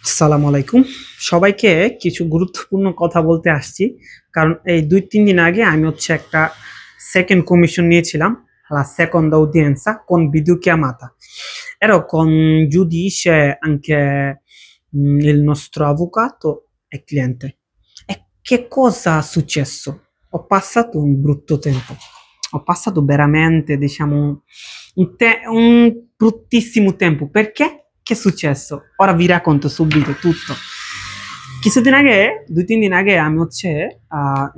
আসসালামু আলাইকুম। সবাইকে কিছু গুরুত্বপূর্ণ কথা বলতে আসছি। কারণ এই ২-৩ দিন আগে আমি একটা সেকেন্ড commission নিয়েছিলাম, la seconda udienza con videochiamata. Ero con giudice anche il nostro avvocato e cliente. E che cosa è successo? Ho passato un brutto tempo. Ho passato veramente, diciamo, un bruttissimo tempo. Perché? Che è successo? Ora vi racconto subito tutto. কিছুদিন আগে ২-৩ দিন আগে আমি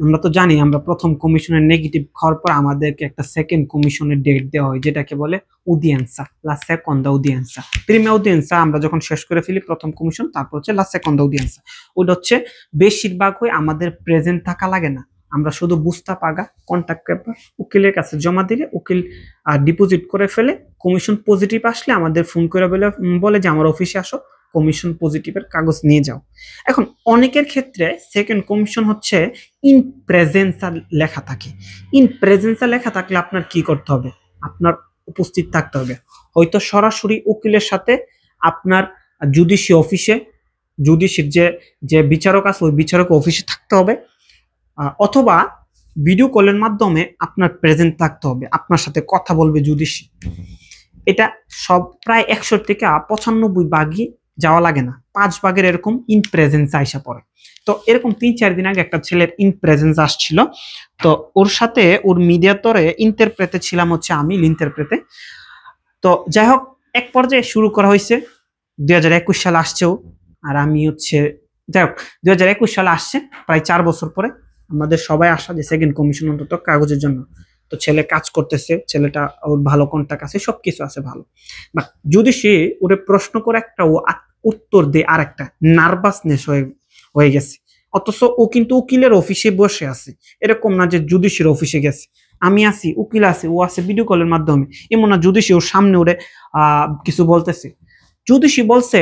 আমরা তো জানি আমরা প্রথম কমিশনের নেগেটিভ খাওয়ার পর আমাদেরকে একটা সেকেন্ড কমিশনের ডেট দেওয়া হয়, যেটাকে বলে উদিয়েন্সা, লা সেকন্ডা উদিয়েন্সা। প্রিমা উদিয়েন্সা আমরা যখন শেষ করে ফেলি প্রথম কমিশন, তারপর হচ্ছে লা সেকন্ডা উদিয়েন্সা। ওটা হচ্ছে বেশিরভাগ হয় আমাদের প্রেজেন্ট থাকা লাগে না, আমরা শুধু বুঝতা পাগা কন্ট্যাক্ট পেপার উকিলের কাছে জমা দিলে উকিল ডিপোজিট করে ফেলে। কমিশন পজিটিভ আসলে আমাদের ফোন করে বলে যে আমার অফিসে আসো, কমিশন পজিটিভের কাগজ নিয়ে যাও। এখন অনেকের ক্ষেত্রে সেকেন্ড কমিশন হচ্ছে ইন প্রেজেন্সা লেখা থাকে। ইন প্রেজেন্সা লেখা থাকলে আপনার কি করতে হবে? আপনার উপস্থিত থাকতে হবে, হয়তো সরাসরি উকিলের সাথে আপনার জুডিশি অফিসে, জুডিশির যে যে বিচারক আছে ওই বিচারক অফিসে থাকতে হবে, অথবা ভিডিও কলের মাধ্যমে আপনার প্রেজেন্ট থাকতে হবে, আপনার সাথে কথা বলবে জুডিশি। এটা সব প্রায় ১০০ থেকে ৯৫ ভাগই যাওয়া লাগে না, ৫ ভাগের এরকম ইন প্রেজেন্স আইসা পড়ে। তো এরকম ৩-৪ দিন আগে একটা ছেলের ইন প্রেজেন্স আসছিল, তো ওর সাথে ওর মিডিয়াতরে ইন্টারপ্রেটে ছিলাম আমি ইন্টারপ্রেটে। তো যাই হোক, এক পর্যায়ে শুরু করা হয়েছে, ২০২১ সালে আসছেও, আর আমি যাই হোক ২০২১ সালে আসছে, প্রায় ৪ বছর পরে আমাদের সবাই আসা যে সেকেন্ড কমিশন অন্তত কাগজের জন্য। তো ছেলে কাজ করতেছে, ছেলেটা ওর ভালো কন্টাক্ট আছে, সবকিছু আছে ভালো, বাট যদি সে ওরে প্রশ্ন করে একটা ও উত্তর দেয় আর একটা, নার্ভাসনেস হয়ে গেছে। অথচ ও কিন্তু উকিলের অফিসে বসে আছে, এরকম না যে জুডিশির অফিসে গেছে। আমি আছি, উকিল আছে, ও আছে ভিডিও কলের মাধ্যমে, এমন না জুডিশি ওর সামনে ওরে কিছু বলতেছে। জুডিশি বলছে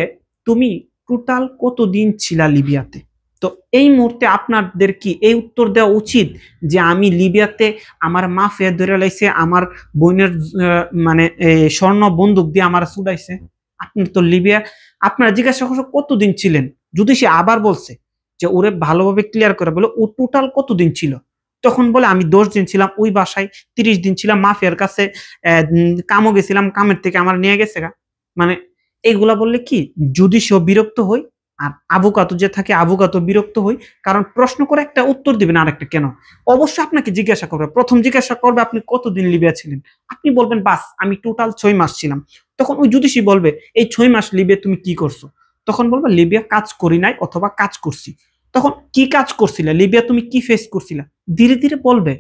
তুমি টোটাল কতদিন ছিলা লিবিয়াতে? তো এই মুহূর্তে আপনাদের কি এই উত্তর দেওয়া উচিত যে আমি লিবিয়াতে আমার মা ফের ধরে লাইছে, আমার বোনের মানে স্বর্ণ বন্দুক দিয়ে আমার ছুটাইছে? আপনি তো লিবিয়া, আপনারা জিজ্ঞাসা করছো কতদিন ছিলেন, যদি সে আবার বলছে যে ওরে ভালোভাবে ক্লিয়ার করে বলে ও টোটাল কতদিন ছিল, তখন বলে আমি ১০ দিন ছিলাম ওই বাসায়, ৩০ দিন ছিলাম মাফিয়ার কাছে, কামও গেছিলাম, কামের থেকে আমার নিয়ে গেছে গা। মানে এইগুলা বললে কি যদি সেও বিরক্ত হই, আর আভোকাতো যে থাকে আভোকাতো বিরক্ত হই, কারণ প্রশ্ন করে একটা উত্তর দিবেন আর একটা কেন। অবশ্যই আপনাকে জিজ্ঞাসা করবে, প্রথম জিজ্ঞাসা করবে আপনি কতদিন লিবিয়া ছিলেন, আপনি বলবেন বাস আমি টোটাল ৬ মাস ছিলাম। তখন ওই জ্যোতিষী বলবে এই ৬ মাস লিবিয়া তুমি কি করছো? তখন বলবে লিবিয়া কাজ করি নাই অথবা কাজ করছি। তখন কি কাজ করছিলা, লিবিয়া তুমি কি ফেস করছিলা, ধীরে ধীরে বলবে।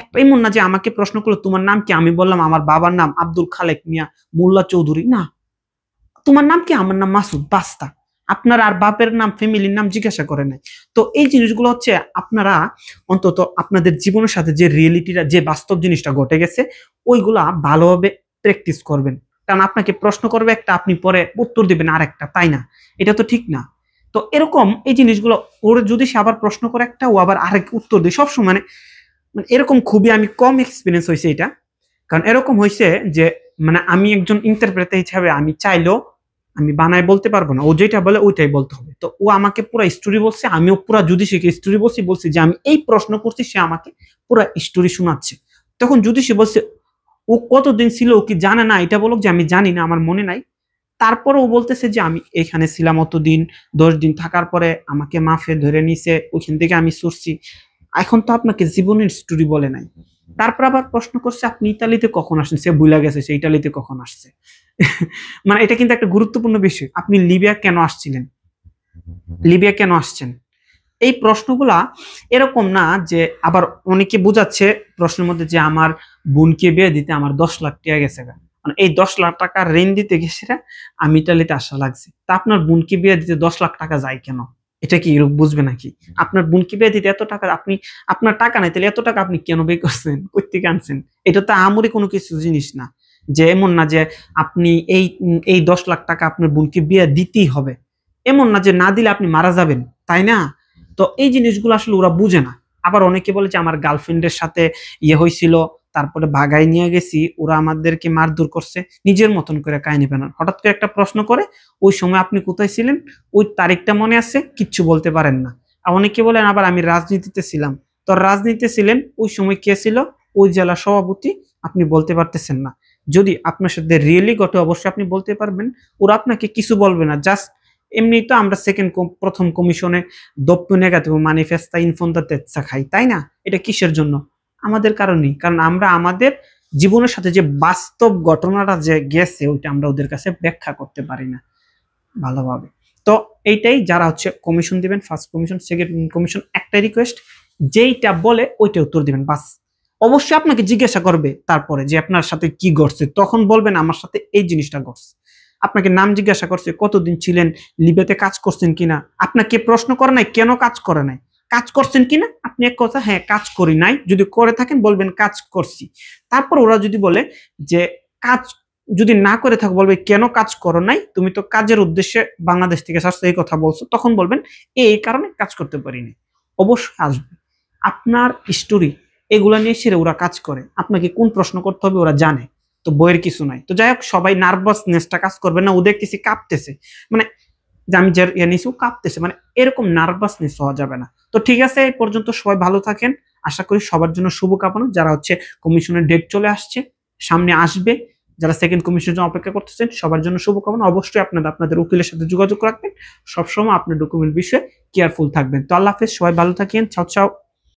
একটা এমন না যে আমাকে প্রশ্ন করলো তোমার নাম কি, আমি বললাম আমার বাবার নাম আব্দুল খালেক মিয়া মোল্লা চৌধুরী, না, তোমার নাম কি, আমার নাম মাসুদ, বাস্তা। আপনার আর বাপের নাম ফ্যামিলির নাম জিজ্ঞাসা করে নাই। তো এই জিনিসগুলো আপনারা অন্তত আপনাদের জীবনের সাথে যে রিয়েলিটিটা, যে বাস্তব জিনিসটা ঘটে গেছে ওইগুলা ভালোভাবে প্র্যাকটিস করবেন। কারণ আপনাকে প্রশ্ন করবে একটা, আপনি পরে উত্তর দিবেন আর একটা, তাই না? এটা তো ঠিক না। তো এরকম এই জিনিসগুলো ওর যদি সে আবার প্রশ্ন করে একটা, ও আবার আরেক উত্তর দেয় সবসময়, মানে এরকম খুবই আমি কম এক্সপিরিয়েন্স হয়েছে এটা। কারণ এরকম হয়েছে যে মানে আমি একজন ইন্টারপ্রেটার হিসাবে আমি চাইলেও আমি বানায় বলতে পারবো না, ও যেটা বলে ওইটাই বলতে হবে। তো ও আমাকে পুরো স্টোরি বলছে, আমিও পুরো যদি সে স্টোরি বলছি যে আমি এই প্রশ্ন করছি, সে আমাকে পুরো স্টোরি শোনাচ্ছে। তখন যদি সে বলছে ও কতদিন ছিল ও কি জানে না, এটা বলুক যে আমি জানি না, আমার মনে নাই। তারপরে ও বলতেছে যে আমি এখানে ছিলাম অতদিন, ১০ দিন থাকার পরে আমাকে মাফে ধরে নিছে, ওইখান থেকে আমি সরছি। এখন তো আপনাকে জীবনের স্টোরি বলে নাই। তারপর আবার প্রশ্ন করছে আপনি ইতালিতে কখন আসছেন, সে ভুলে গেছে সে ইতালিতে কখন আসছে। মানে এটা কিন্তু একটা গুরুত্বপূর্ণ বিষয়, আপনি লিবিয়া কেন আসছিলেন, লিবিয়া কেন আসছেন? এই প্রশ্নগুলা এরকম না যে আবার অনেকে বোঝাচ্ছে প্রশ্নের মধ্যে যে আমার বোনকে বিয়ে দিতে আমার ১০ লাখ টাকা গেছে, মানে এই ১০ লাখ টাকা ঋণ দিতে গেছে আমি ইতালিতে আসা লাগছে। তা আপনার বোনকে বিয়ে দিতে ১০ লাখ টাকা যায় কেন? এটা কি ইউরোপ বুঝবে নাকি? আপনার বোনকে বিয়ে দিতে এত টাকা, আপনি আপনার টাকা নাই তাহলে এত টাকা আপনি কেন ব্যয় করছেন, কই থেকে আনছেন? এটা তো আহামরি কোনো কিছু জিনিস না, যে এমন না যে আপনি এই ১০ লাখ টাকা আপনার বোনকে বিয়ে দিতেই হবে, এমন না যে না দিলে আপনি মারা যাবেন, তাই না? তো এই জিনিসগুলো আসলে ওরা বুঝে না। আবার অনেকে বলে যে আমার গার্লফ্রেন্ডের সাথে ইয়ে হয়েছিল, তারপরে ভাগাই নিয়ে গেছি, ওরা আমাদেরকে মারধর করছে, নিজের মতন করে কাহিনী বানান। হঠাৎ করে একটা প্রশ্ন করে, ওই সময় আপনি কোথায় ছিলেন, ওই তারিখটা মনে আছে, কিচ্ছু বলতে পারেন না। আর অনেকে বলেন আবার আমি রাজনীতিতে ছিলাম। তো রাজনীতিতে ছিলেন, ওই সময় কে ছিল, ওই জেলা সভাপতি, আপনি বলতে পারতেছেন না। যদি আপনার সাথে রিয়েলি ঘটে অবশ্যই আপনি বলতে পারবেন, ওরা আপনাকে কিছু বলবে না। জাস্ট এমনি তো আমরা প্রথম কমিশনে doppio negativo manifesta infondatezza খাই, তাই না? এটা কিসের জন্য? আমাদের কারণেই, কারণ আমরা আমাদের জীবনের সাথে যে বাস্তব ঘটনাটা যে গেছে ওইটা আমরা ওদের কাছে ব্যাখ্যা করতে পারি না ভালোভাবে। তো এইটাই, যারা হচ্ছে কমিশন দিবেন, ফার্স্ট কমিশন সেকেন্ড কমিশন, একটা রিকোয়েস্ট, যেইটা বলে ওইটা উত্তর দিবেন বাস। অবশ্যই আপনাকে জিজ্ঞাসা করবে তারপরে যে আপনার সাথে কি ঘটছে, তখন বলবেন আমার সাথে এই জিনিসটা ঘটছে। আপনাকে নাম জিজ্ঞাসা করছে, কতদিন ছিলেন, লিবিয়াতে কাজ করছেন কিনা, আপনাকে প্রশ্ন করে নাই কেন কাজ করে নাই, কাজ করছেন কিনা, আপনি এক কথা হ্যাঁ কাজ করি নাই, যদি করে থাকেন বলবেন কাজ করছি। তারপর ওরা যদি বলে যে কাজ যদি না করে থাকো, বলবে কেন কাজ করো নাই, তুমি তো কাজের উদ্দেশ্যে বাংলাদেশ থেকে আসছো এই কথা বলছো, তখন বলবেন এই কারণে কাজ করতে পারিনি। অবশ্যই আসবে আপনার স্টোরি, এগুলা নিয়ে সেরে ওরা কাজ করে। আপনাকে কোন প্রশ্ন করতে হবে ওরা জানে, তো বইয়ের কিছু নাই। তো যাই হোক, সবাই নার্ভাসনেসটা কাজ করবে না, ও দেখতেছি কাঁপতেছে, মানে যে আমি যে নিছি কাঁপতেছে, মানে এরকম নার্ভাসনেস হওয়া যাবে না। তো ঠিক আছে, এই পর্যন্ত সবাই ভালো থাকেন। আশা করি সবার জন্য শুভকামনা। যারা হচ্ছে কমিশনের ডেট চলে আসছে, সামনে আসবে, যারা সেকেন্ড কমিশনের জন্য অপেক্ষা করতেছেন, সবার জন্য শুভকামনা। অবশ্যই আপনাদের উকিলের সাথে যোগাযোগ রাখবেন, সবসময় আপনার ডকুমেন্ট বিষয়ে কেয়ারফুল থাকবেন। তো আল্লাহ হাফেজ, সবাই ভালো থাকেন, চাও চাও।